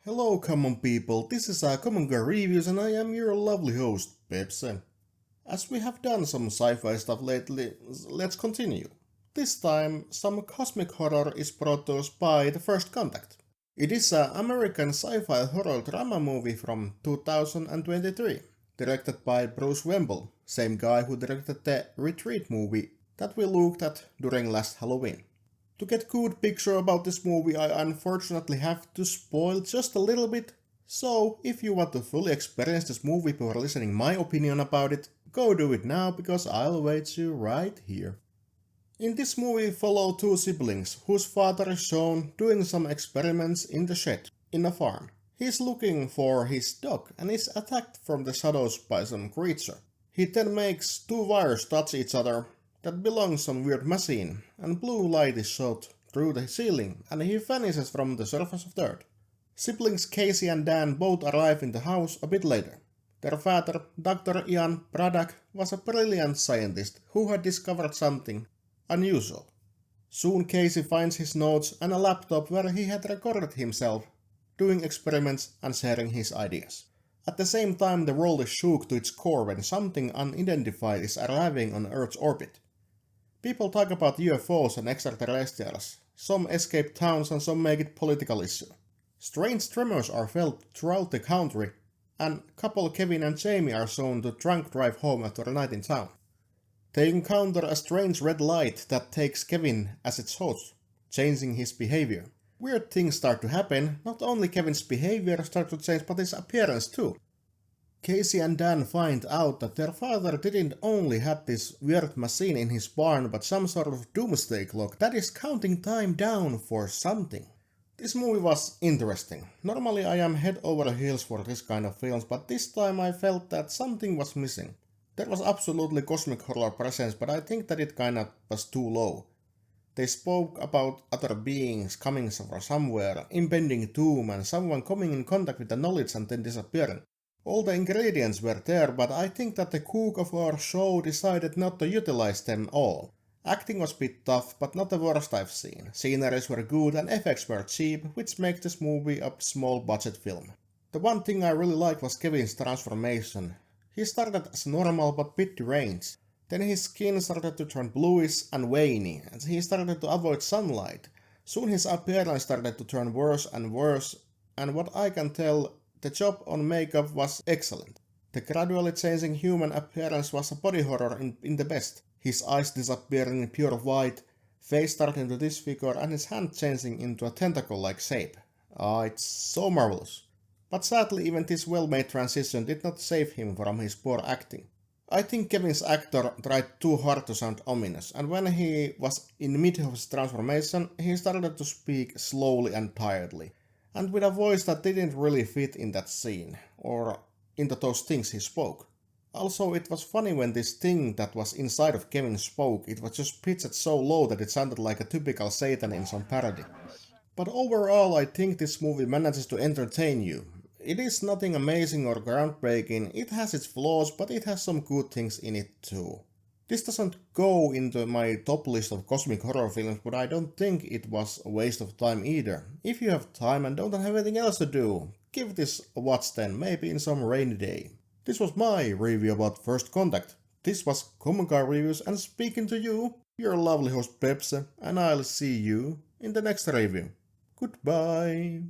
Hello common people, this is Common Girl Reviews and I am your lovely host, Pepsi. As we have done some sci-fi stuff lately, let's continue. This time, some cosmic horror is brought to us by The First Contact. It is an American sci-fi horror drama movie from 2023, directed by Bruce Wemble, same guy who directed the Retreat movie that we looked at during last Halloween. To get good picture about this movie I unfortunately have to spoil just a little bit, so if you want to fully experience this movie before listening my opinion about it, go do it now because I'll wait you right here. In this movie we follow two siblings whose father is shown doing some experiments in the shed, in a farm. He's looking for his dog and is attacked from the shadows by some creature. He then makes two wires touch each other that belongs some weird machine, and blue light is shot through the ceiling and he vanishes from the surface of the earth. Siblings Casey and Dan both arrive in the house a bit later. Their father, Dr. Ian Braddock, was a brilliant scientist who had discovered something unusual. Soon Casey finds his notes and a laptop where he had recorded himself doing experiments and sharing his ideas. At the same time the world is shook to its core when something unidentified is arriving on Earth's orbit. People talk about UFOs and extraterrestrials, some escape towns and some make it political issue. Strange tremors are felt throughout the country, and couple Kevin and Jamie are shown to drunk drive home after a night in town. They encounter a strange red light that takes Kevin as its host, changing his behavior. Weird things start to happen, not only Kevin's behavior starts to change but his appearance too. Casey and Dan find out that their father didn't only have this weird machine in his barn but some sort of doomsday clock that is counting time down for something. This movie was interesting. Normally I am head over heels for this kind of films, but this time I felt that something was missing. There was absolutely cosmic horror presence, but I think that it kinda was too low. They spoke about other beings coming from somewhere, impending doom and someone coming in contact with the knowledge and then disappearing. All the ingredients were there, but I think that the cook of our show decided not to utilize them all. Acting was a bit tough, but not the worst I've seen. Sceneries were good and effects were cheap, which makes this movie a small budget film. The one thing I really liked was Kevin's transformation. He started as normal but bit deranged. Then his skin started to turn bluish and veiny, and he started to avoid sunlight. Soon his appearance started to turn worse and worse, and what I can tell, the job on makeup was excellent. The gradually changing human appearance was a body horror in the best. His eyes disappearing in pure white, face starting to disfigure and his hand changing into a tentacle-like shape. It's so marvelous. But sadly even this well-made transition did not save him from his poor acting. I think Kevin's actor tried too hard to sound ominous, and when he was in mid of his transformation, he started to speak slowly and tiredly, and with a voice that didn't really fit in that scene, or into those things he spoke. Also, it was funny when this thing that was inside of Kevin spoke, it was just pitched so low that it sounded like a typical Satan in some parody. But overall, I think this movie manages to entertain you. It is nothing amazing or groundbreaking, it has its flaws, but it has some good things in it too. This doesn't go into my top list of cosmic horror films, but I don't think it was a waste of time either. If you have time and don't have anything else to do, give this a watch then, maybe in some rainy day. This was my review about First Contact. This was Common Car Reviews and speaking to you, your lovely host Pepsi, and I'll see you in the next review. Goodbye.